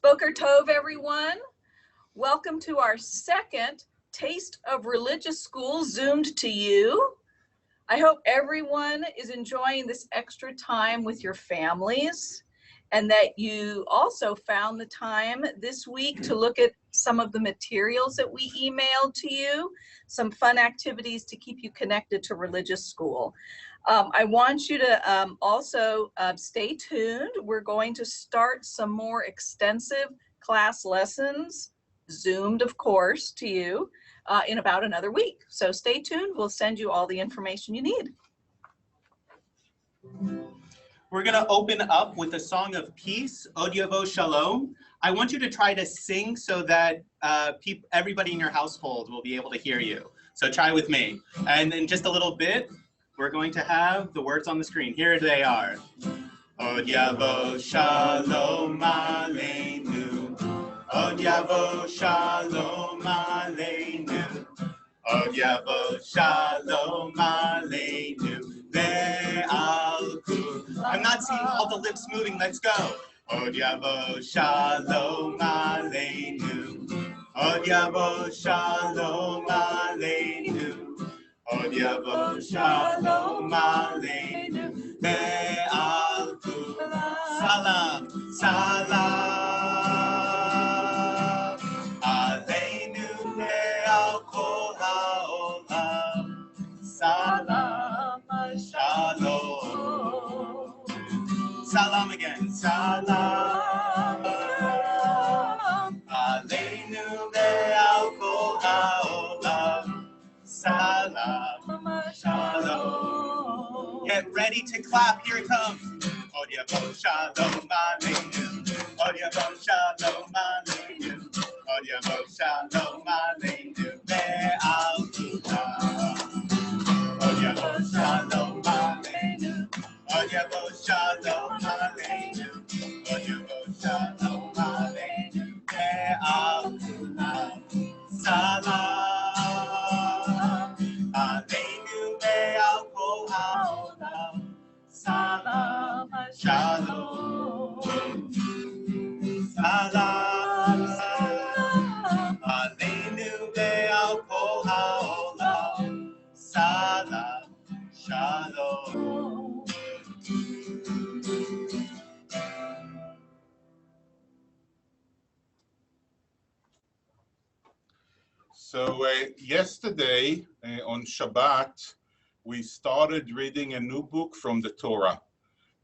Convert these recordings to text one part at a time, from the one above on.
Boker Tov, everyone. Welcome to our second Taste of Religious School zoomed to you. I hope everyone is enjoying this extra time with your families and that you also found the time this week to look at some of the materials that we emailed to you, some fun activities to keep you connected to religious school. I want you to also stay tuned. We're going to start some more extensive class lessons, zoomed of course to you, in about another week. So stay tuned, we'll send you all the information you need. We're gonna open up with a song of peace, Od Yavo Shalom. I want you to try to sing so that everybody in your household will be able to hear you. So try with me. And in just a little bit, we're going to have the words on the screen. Here they are. Od Yavo Shalom Aleinu. Od Yavo Shalom Aleinu. Od Yavo Shalom Aleinu. Ve'alku. I'm not seeing all the lips moving. Let's go. Od Yavo Shalom Aleinu. Od Yavo Shalom Aleinu. Od Yavo Shalom Aleinu. Ve'alku. Salam. Salam. Aleinu ve'al kol ha'olam. Salam. Shalom. Salam again. Salam. Aleinu ve'al kol ha'olam. Salam. Shalom. Get ready to clap. Here it comes. Od Yavo Shalom Aleinu. Od Yavo Shalom Aleinu. Od Yavo Shalom Aleinu. Ve'al kulam. Od Yavo Shalom Aleinu. Od Yavo Shalom Aleinu. Od Yavo Shalom Aleinu. Ve'al kulam. Salam. Aleinu ve'al kol ha'olam. Salam. Shalom. Salam. Aleinu ve'al kol ha'olam. Salam. Shalom. So yesterday on Shabbat, we started reading a new book from the Torah.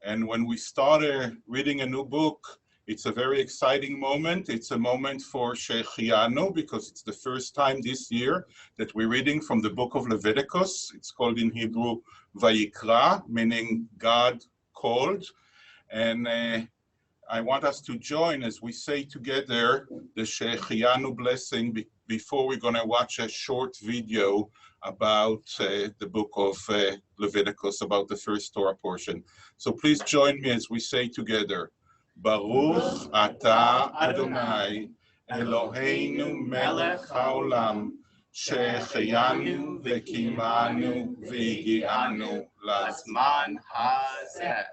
And when we started reading a new book, it's a very exciting moment. It's a moment for Shechianu because it's the first time this year that we're reading from the book of Leviticus. It's called in Hebrew Vayikra, meaning God called. And I want us to join as we say together the Shechianu blessing before we're going to watch a short video about the book of Leviticus, about the first Torah portion. So please join me as we say together, Baruch Ata Adonai Eloheinu melech haolam Shechianu v'kimanu v'higianu lazman hazeh.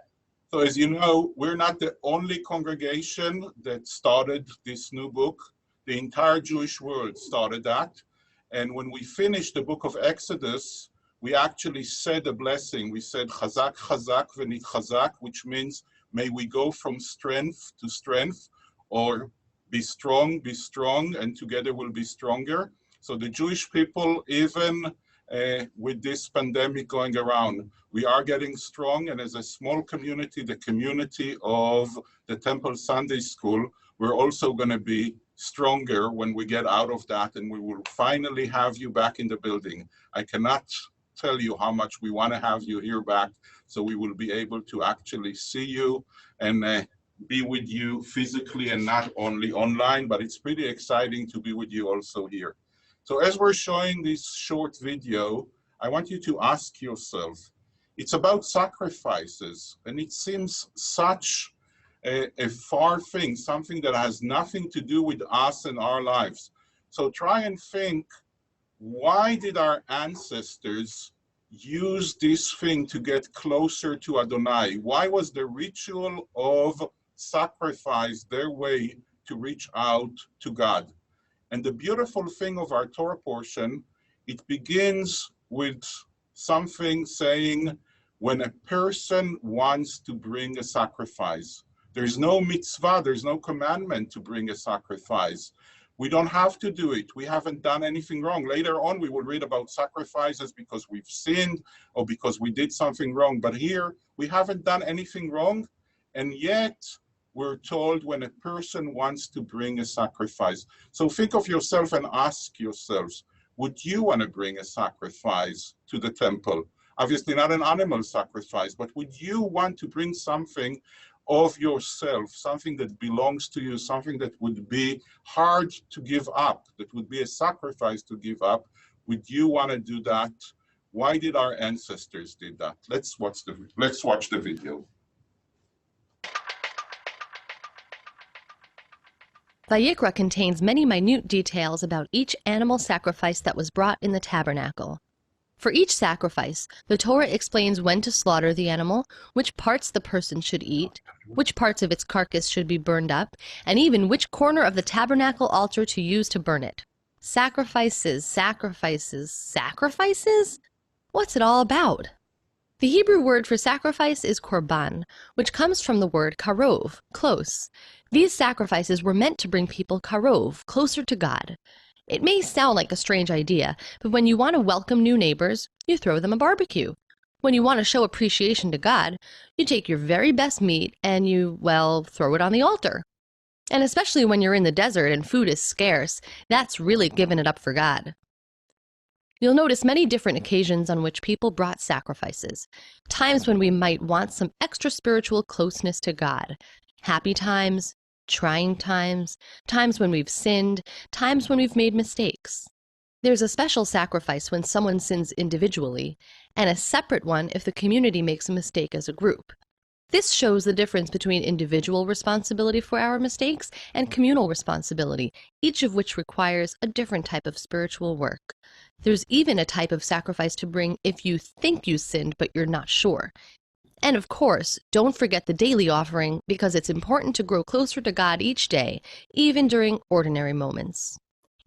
So as you know, we're not the only congregation that started this new book. The entire Jewish world started that. And when we finished the book of Exodus, we actually said a blessing. We said, Chazak, Chazak, v'nit Chazak, which means may we go from strength to strength, or be strong, and together we'll be stronger. So the Jewish people, even with this pandemic going around, we are getting strong. And as a small community, the community of the Temple Sunday School, we're also going to be stronger when we get out of that, and we will finally have you back in the building. I cannot tell you how much we want to have you here back, so we will be able to actually see you and be with you physically and not only online, but it's pretty exciting to be with you also here. So as we're showing this short video, I want you to ask yourself, it's about sacrifices, and it seems such a far thing, something that has nothing to do with us and our lives. So try and think, why did our ancestors use this thing to get closer to Adonai? Why was the ritual of sacrifice their way to reach out to God. And the beautiful thing of our Torah portion, it begins with something saying, when a person wants to bring a sacrifice, there's no mitzvah, there's no commandment to bring a sacrifice. We don't have to do it. We haven't done anything wrong. Later on, we will read about sacrifices because we've sinned or because we did something wrong. But here, we haven't done anything wrong. And yet, we're told when a person wants to bring a sacrifice. So think of yourself and ask yourselves, would you want to bring a sacrifice to the temple? Obviously not an animal sacrifice, but would you want to bring something of yourself, something that belongs to you, something that would be hard to give up, that would be a sacrifice to give up? Would you want to do that? Why did our ancestors did that? Let's watch the video. Vayikra contains many minute details about each animal sacrifice that was brought in the tabernacle. For each sacrifice, the Torah explains when to slaughter the animal, which parts the person should eat, which parts of its carcass should be burned up, and even which corner of the tabernacle altar to use to burn it. Sacrifices, sacrifices, sacrifices? What's it all about? The Hebrew word for sacrifice is korban, which comes from the word karov, close. These sacrifices were meant to bring people karov, closer to God. It may sound like a strange idea, but when you want to welcome new neighbors, you throw them a barbecue. When you want to show appreciation to God, you take your very best meat and you, well, throw it on the altar. And especially when you're in the desert and food is scarce, that's really giving it up for God. You'll notice many different occasions on which people brought sacrifices, times when we might want some extra spiritual closeness to God, happy times, trying times, times when we've sinned, times when we've made mistakes. There's a special sacrifice when someone sins individually, and a separate one if the community makes a mistake as a group. This shows the difference between individual responsibility for our mistakes and communal responsibility, each of which requires a different type of spiritual work. There's even a type of sacrifice to bring if you think you sinned but you're not sure. And of course, don't forget the daily offering because it's important to grow closer to God each day, even during ordinary moments.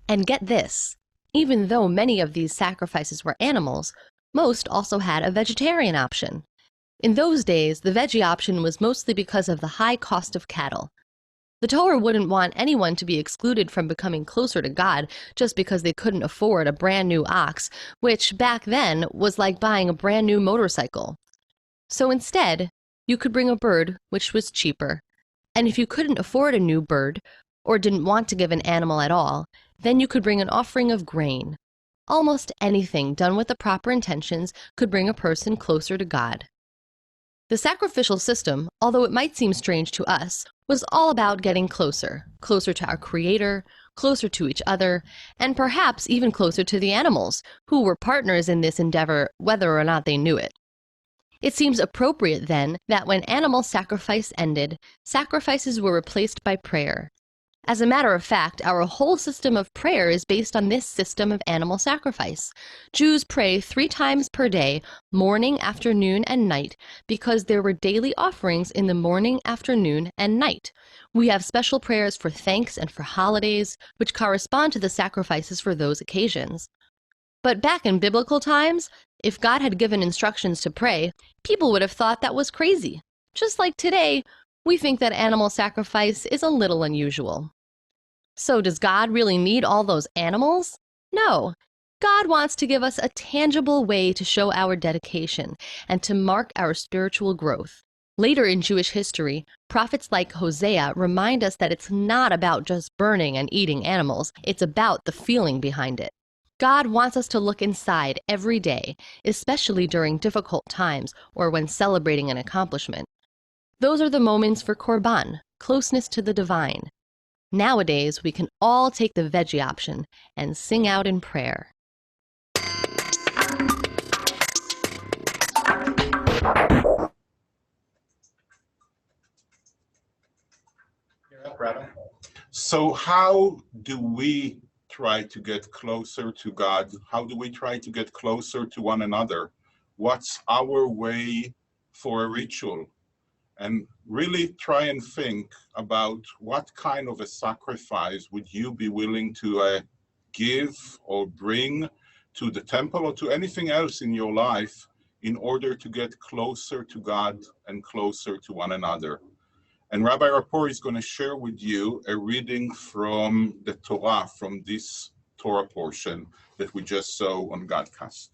And get this, even though many of these sacrifices were animals, most also had a vegetarian option. In those days, the veggie option was mostly because of the high cost of cattle. The Torah wouldn't want anyone to be excluded from becoming closer to God just because they couldn't afford a brand new ox, which back then was like buying a brand new motorcycle. So instead, you could bring a bird, which was cheaper. And if you couldn't afford a new bird, or didn't want to give an animal at all, then you could bring an offering of grain. Almost anything done with the proper intentions could bring a person closer to God. The sacrificial system, although it might seem strange to us, was all about getting closer, closer to our Creator, closer to each other, and perhaps even closer to the animals, who were partners in this endeavor, whether or not they knew it. It seems appropriate, then, that when animal sacrifice ended, sacrifices were replaced by prayer. As a matter of fact, our whole system of prayer is based on this system of animal sacrifice. Jews pray 3 times per day, morning, afternoon, and night, because there were daily offerings in the morning, afternoon, and night. We have special prayers for thanks and for holidays, which correspond to the sacrifices for those occasions. But back in biblical times, if God had given instructions to pray, people would have thought that was crazy. Just like today, we think that animal sacrifice is a little unusual. So does God really need all those animals? No. God wants to give us a tangible way to show our dedication and to mark our spiritual growth. Later in Jewish history, prophets like Hosea remind us that it's not about just burning and eating animals, it's about the feeling behind it. God wants us to look inside every day, especially during difficult times or when celebrating an accomplishment. Those are the moments for korban, closeness to the divine. Nowadays, we can all take the veggie option and sing out in prayer. So how do we try to get closer to God? How do we try to get closer to one another? What's our way for a ritual? and really try and think about what kind of a sacrifice would you be willing to give or bring to the temple or to anything else in your life in order to get closer to God and closer to one another. And Rabbi Rapport is going to share with you a reading from the Torah, from this Torah portion that we just saw on Godcast.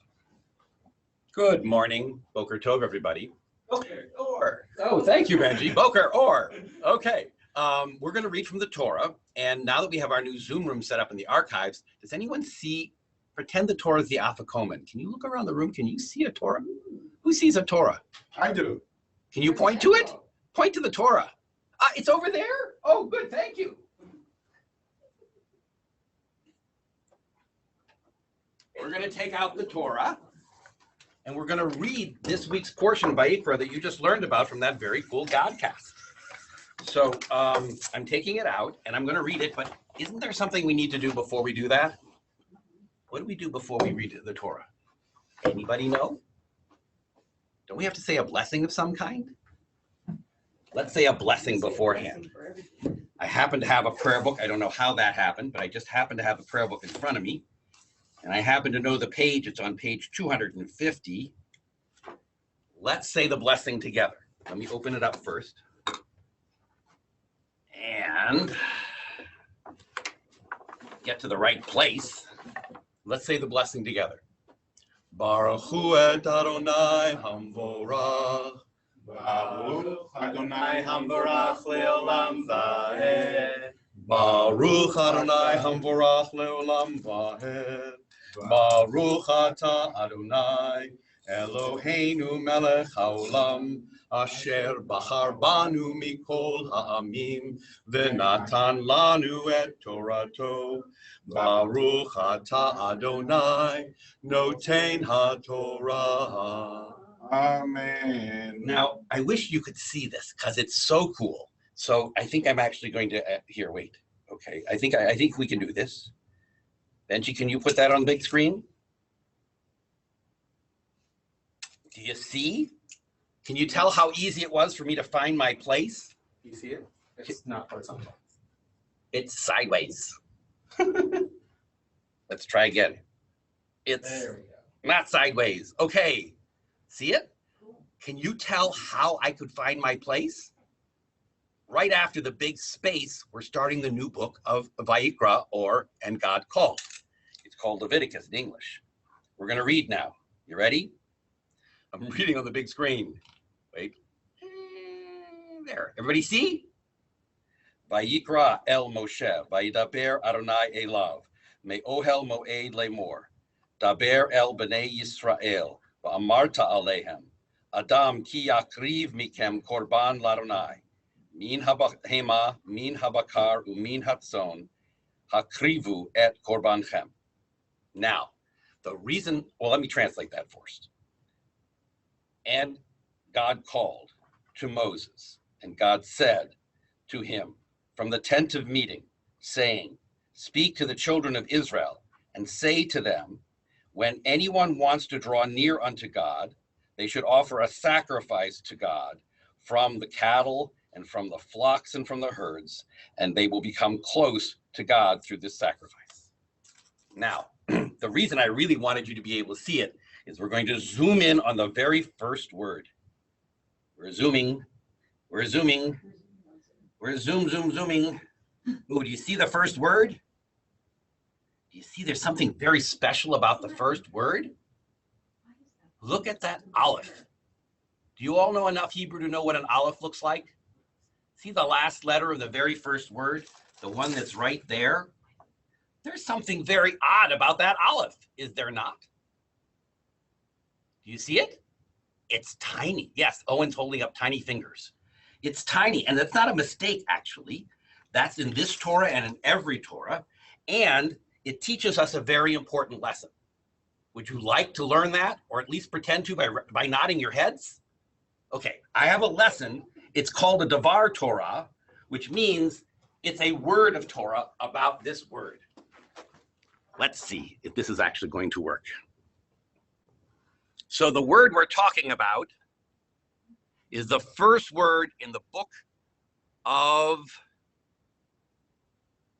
Good morning, Boker Tov, everybody. Boker Or. Oh, thank you, Benji. Boker Or. Okay, we're going to read from the Torah, and now that we have our new Zoom room set up in the archives, does anyone see? Pretend the Torah is the Afikomen. Can you look around the room? Can you see a Torah? Who sees a Torah? I do. Can you point to it? Point to the Torah. It's over there? Oh, good, thank you. We're going to take out the Torah, and we're going to read this week's portion by Ikra that you just learned about from that very cool Godcast. So I'm taking it out, and I'm going to read it, but isn't there something we need to do before we do that? What do we do before we read the Torah? Anybody know? Don't we have to say a blessing of some kind? Let's say a blessing beforehand. I happen to have a prayer book. I don't know how that happened, but I just happen to have a prayer book in front of me. And I happen to know the page. It's on page 250. Let's say the blessing together. Let me open it up first. And get to the right place. Let's say the blessing together. Baruch hu et Adonai hamvorach. Baruch Adonai hamvorach leolam vaed. Baruch Adonai hamvorach leolam vaed. Baruch atah Adonai Eloheinu melech haolam asher bachar banu mikol ha'amim v'natan lanu et torato. Baruch atah Adonai noten haTorah. Amen. Now, I wish you could see this because it's so cool. So I think I'm actually going to, here, wait. Okay, I think we can do this. Benji, can you put that on the big screen? Do you see? Can you tell how easy it was for me to find my place? You see it? It's not horizontal. It's sideways. Let's try again. It's There we go. not sideways. Okay. See it? Can you tell how I could find my place? Right after the big space, we're starting the new book of Vayikra, or And God Called. It's called Leviticus in English. We're going to read now. You ready? I'm reading on the big screen. Wait. There. Everybody see? Vayikra el Moshe, Vayidaber Adonai Elav, Me'ohel Moed Lemor, Daber el Bnei Yisrael, Va'amarta Alehem, Adam ki yakriv mikem korban ladonai, min habahema, min habakar, umin hatzon, hakrivu et korbanchem. Now, the reason, well, let me translate that first. And God called to Moses, and God said to him from the tent of meeting, saying, speak to the children of Israel and say to them, when anyone wants to draw near unto God, they should offer a sacrifice to God from the cattle and from the flocks and from the herds, and they will become close to God through this sacrifice. Now, the reason I really wanted you to be able to see it is we're going to zoom in on the very first word. We're zooming. Zooming. Ooh, do you see the first word? Do you see there's something very special about the first word? Look at that aleph. Do you all know enough Hebrew to know what an aleph looks like? See the last letter of the very first word, the one that's right there? There's something very odd about that aleph, is there not? Do you see it? It's tiny. Yes, Owen's holding up tiny fingers. It's tiny, and that's not a mistake, actually. That's in this Torah and in every Torah, and it teaches us a very important lesson. Would you like to learn that, or at least pretend to by nodding your heads? Okay, I have a lesson. It's called a Davar Torah, which means it's a word of Torah about this word. Let's see if this is actually going to work. So the word we're talking about is the first word in the book of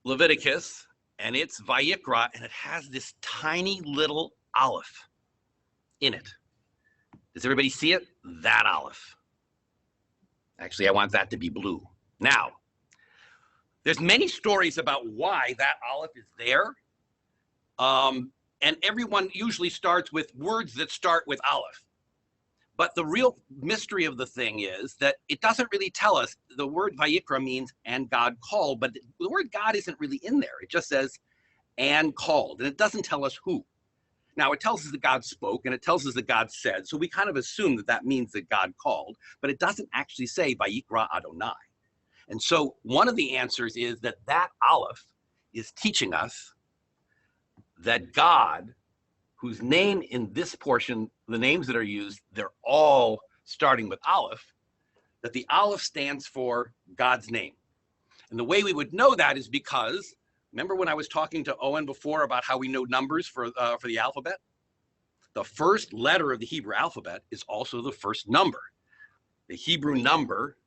Leviticus, and it's Vayikra, and it has this tiny little aleph in it. Does everybody see it? That aleph. Actually, I want that to be blue. Now, there's many stories about why that aleph is there. And everyone usually starts with words that start with aleph. But the real mystery of the thing is that it doesn't really tell us. The word Vayikra means and God called, but the word God isn't really in there. It just says and called, and it doesn't tell us who. Now, it tells us that God spoke, and it tells us that God said, so we kind of assume that that means that God called, but it doesn't actually say Vayikra Adonai. And so one of the answers is that that aleph is teaching us that God, whose name in this portion, the names that are used, they're all starting with aleph, that the aleph stands for God's name. And the way we would know that is because, remember when I was talking to Owen before about how we know numbers for the alphabet? The first letter of the Hebrew alphabet is also the first number. The Hebrew number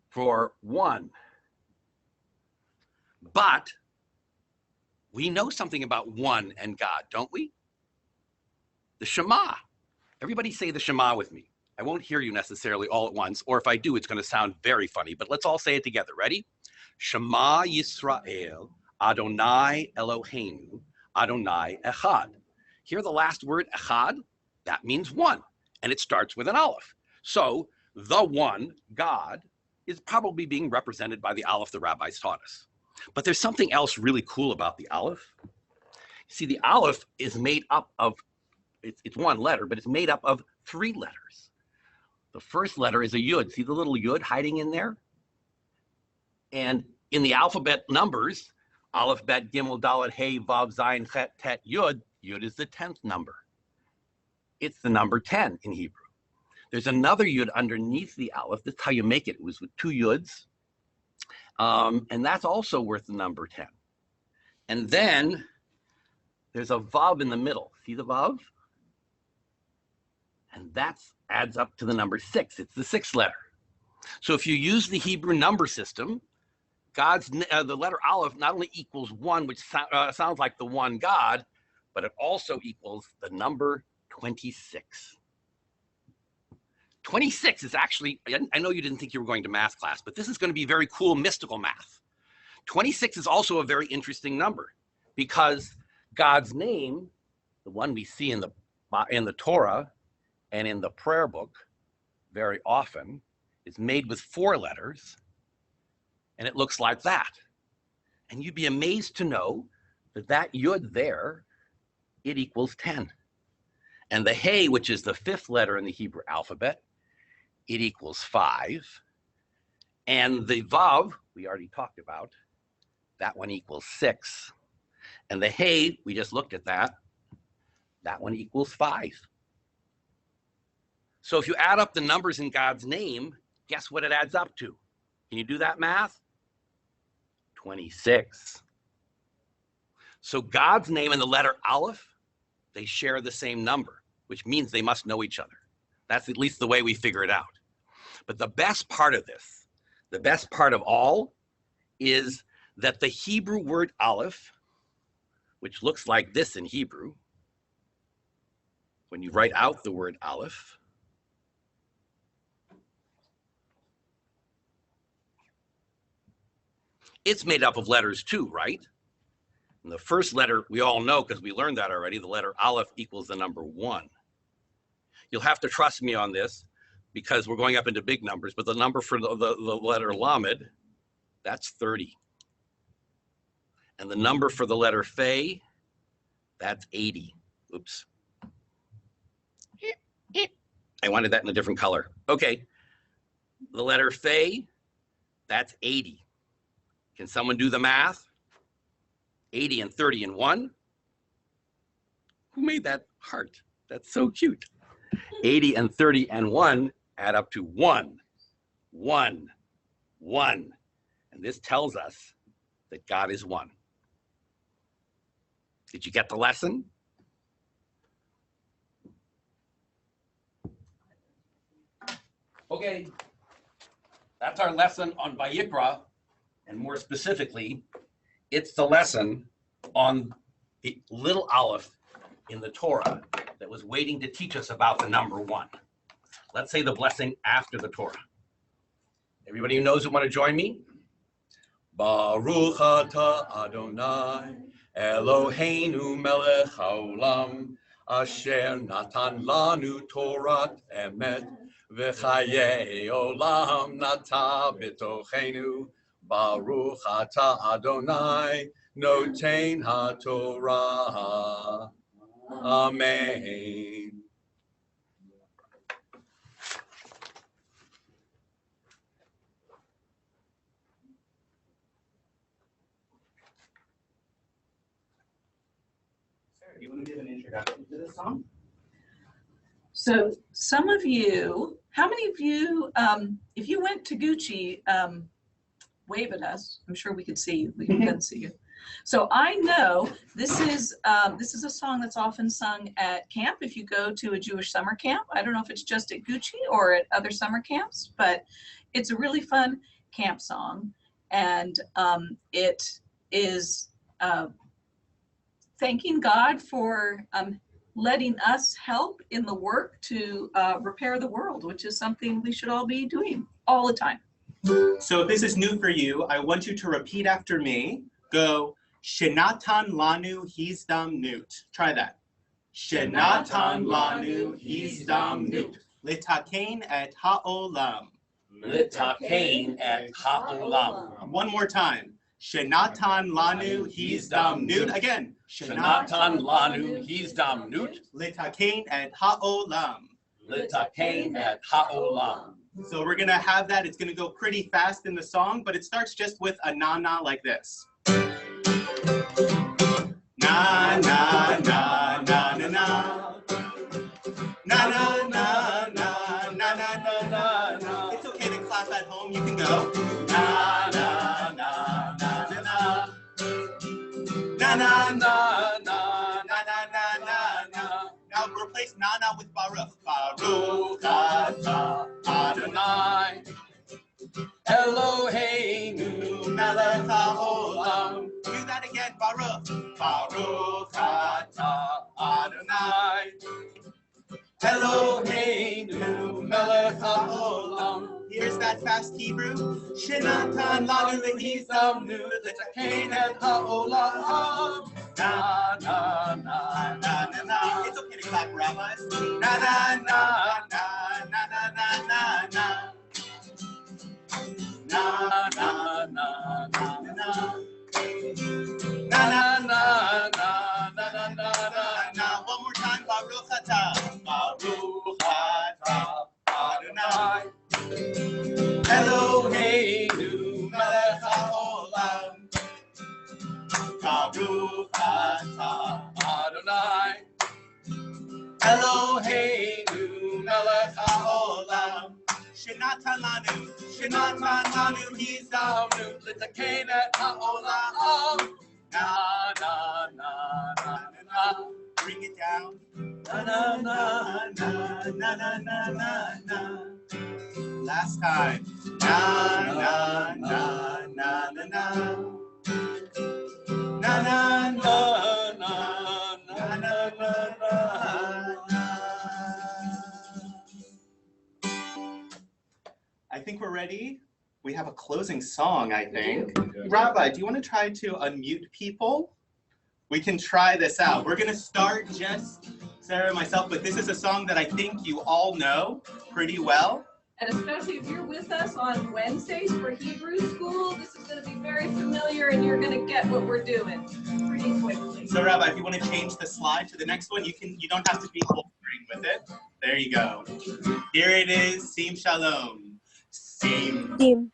for 1. But we know something about 1 and God, don't we? The Shema. Everybody say the Shema with me. I won't hear you necessarily all at once, or if I do, it's going to sound very funny, but let's all say it together. Ready? Shema Yisrael, Adonai Eloheinu, Adonai Echad. Hear the last word, Echad? That means 1, and it starts with an aleph. So the one, God, is probably being represented by the aleph the rabbis taught us. But there's something else really cool about the aleph. See, the aleph is made up of, it's one letter, but it's made up of 3 letters. The first letter is a yud. See the little yud hiding in there? And in the alphabet numbers, aleph, bet, gimel, dalet, hey, vav, zayin, chet, tet, yud, yud is the 10th number. It's the number 10 in Hebrew. There's another yud underneath the aleph. That's how you make it. It was with 2 yuds. And that's also worth the number 10. And then there's a vav in the middle. See the vav? And that adds up to the number 6. It's the 6th letter. So if you use the Hebrew number system, the letter aleph not only equals 1, which sounds like the one God, but it also equals the number 26. 26 is actually, I know you didn't think you were going to math class, but this is going to be very cool mystical math. 26 is also a very interesting number because God's name, the one we see in the Torah and in the prayer book very often, is made with 4 letters, and it looks like that. And you'd be amazed to know that that yud there, it equals 10. And the hey, which is the 5th letter in the Hebrew alphabet, it equals 5. And the vav, we already talked about, that one equals 6. And the hey, we just looked at that, that one equals 5. So if you add up the numbers in God's name, guess what it adds up to? Can you do that math? 26. So God's name and the letter aleph, they share the same number, which means they must know each other. That's at least the way we figure it out. But the best part of this, the best part of all, is that the Hebrew word aleph, which looks like this in Hebrew, when you write out the word aleph, it's made up of letters too, right? And the first letter, we all know because we learned that already, the letter aleph equals the number 1. You'll have to trust me on this because we're going up into big numbers, but the number for the letter lamed, that's 30. And the number for the letter fe, that's 80. Oops. I wanted that in a different color. Okay. The letter fe, that's 80. Can someone do the math? 80 and 30 and 1? Who made that heart? That's so cute. 80 and 30 and 1 add up to 1. 1. 1. And this tells us that God is 1. Did you get the lesson? Okay, that's our lesson on Vayikra, and more specifically, it's the lesson on the little aleph in the Torah that was waiting to teach us about the number 1. Let's say the blessing after the Torah. Everybody who knows it want to join me? Baruch atah Adonai Eloheinu melech haolam asher natan lanu Torat emet v'chayei olam nata b'tochenu. Baruch atah Adonai noten haTorah. Amen. Sarah, do you want to give an introduction to this song? So some of you, how many of you, if you went to Gucci, wave at us. I'm sure we could see you. We can see you. So I know this is a song that's often sung at camp. If you go to a Jewish summer camp, I don't know if it's just at Gucci or at other summer camps, but it's a really fun camp song, and it is thanking God for letting us help in the work to repair the world, which is something we should all be doing all the time. So if this is new for you, I want you to repeat after me. Go, Shenatan lanu hizdam nut. Try that. Shenatan lanu hizdam nut. Litakein et ha'olam. Litakein et ha'olam. One more time. Shenatan lanu hizdam nut. Again. Shenatan lanu hizdam nut. Litakein et ha'olam. Litakein et ha'olam. So we're gonna have that. It's gonna go pretty fast in the song, but it starts just with a na-na like this. Na na na na na na. Na na na na na na na na. It's okay to clap at home. You can go. Na na na na na na. Na na na na na na na na. Now replace na na with Baruch. Baruch atah Adonai Eloheinu melech haolam. Do that again, Baruch. Baruch atah Adonai Eloheinu melech haolam. Here's that fast Hebrew. Shenatan lanu hizdam nut litakein et ha'olam. Na na na na na na. It's okay to clap, rabbis. Na na na na na na na na na. Na na na na na na. Na na na na na na na na. One more time, Baruch atah. Baruch atah Adonai Eloheinu melech haolam. Baruch atah Adonai Eloheinu melech haolam. Shenatan lanu hizdam nut litakein et ha'olam. Na na na na na. Bring it down. Na na na na na na na na na. Last time. Na na na na na na. Na na na na na na na na. I think we're ready. We have a closing song, I think. Rabbi, do you want to try to unmute people? We can try this out. We're going to start just Sarah and myself, but this is a song that I think you all know pretty well. And especially if you're with us on Wednesdays for Hebrew school, this is going to be very familiar and you're going to get what we're doing pretty quickly. So Rabbi, if you want to change the slide to the next one, you don't have to be full screen with it. There you go. Here it is, Sim Shalom. Sim. Sim.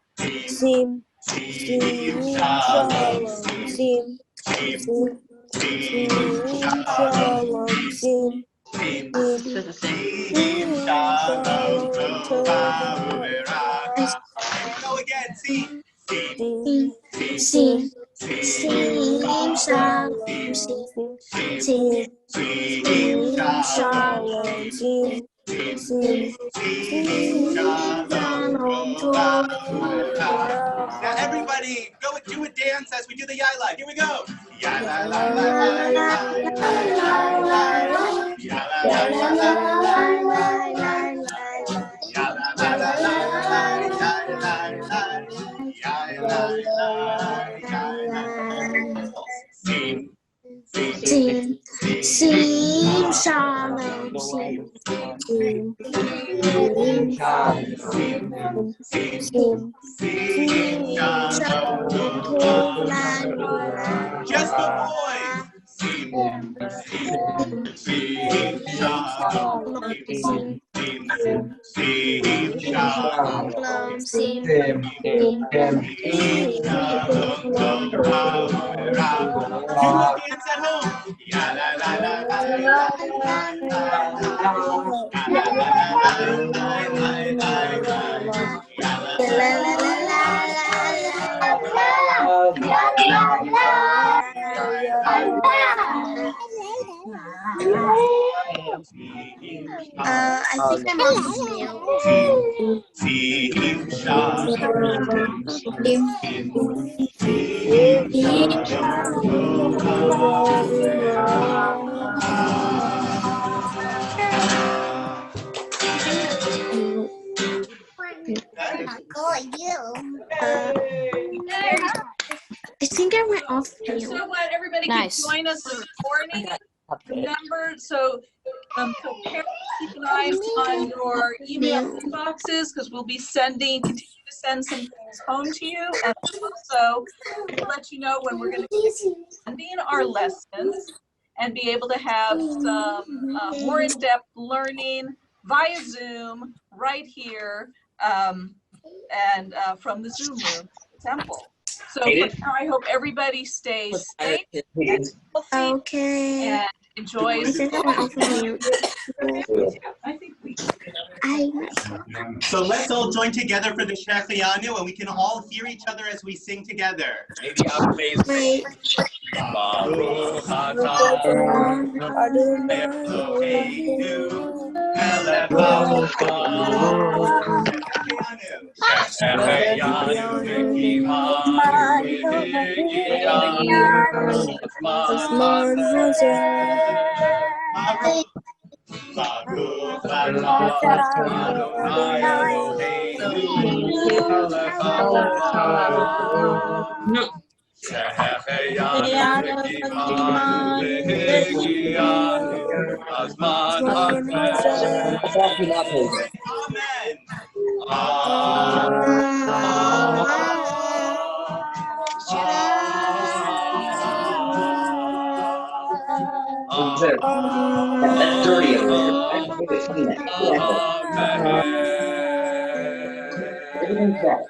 Sim. Sim Shalom. Sim. Sim. Sim Shalom. Sim. Sim. Sim. Shalom. Go again. Sim. Sim. Sim. Sim. Shalom. Sim. Sim. Shalom. Sim. Sim. Now everybody, go and do a dance as we do the yai-lai. Here we go. Yai-lai-lai-lai-lai. Sim, shalom, sim, Just the boys. Do a dance at home. I think I'm on I think I went off And mute. so glad everybody Nice. could join us this morning. Remember, so parents, keep an eye on your email inboxes because we'll be continue to send some things home to you, and also let you know when we're going to be ending our lessons and be able to have some more in-depth learning via Zoom right here and from the Zoom room temple. So for now, I hope everybody stays safe and healthy Okay. and I enjoys. think I went off mute. I think we. So let's all join together for the Shechayanu, and we can all hear each other as we sing together. Maybe I'll play his Wait. Baruch atah Eloheinu melech haolam Shechayanu v'kimanu v'higiyanu Azman hazeh Baruch atah Adonai Eloheinu melech haolam Shechayanu v'kimanu v'higiyanu Azman hazeh That's dirty over there. I have to clean that. Everything's back.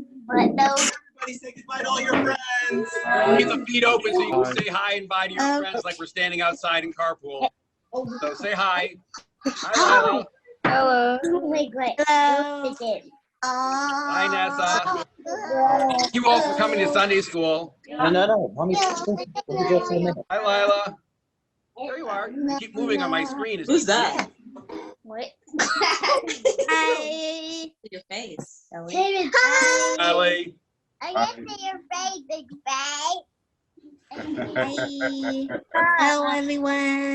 Everybody say goodbye to all your friends. Keep the feet open so you can say hi and bye to your friends like we're standing outside in carpool. So say hi. Hi, Lila. Hello. Hi, Nessa. You all for coming to Sunday school. No. Mommy's just for a minute. Hi, Lila. There you are. You keep moving on my screen. Who's that? What? Hi. Your face. Hi. Ellie. I didn't see your face, big bag. Hi. Hello, everyone.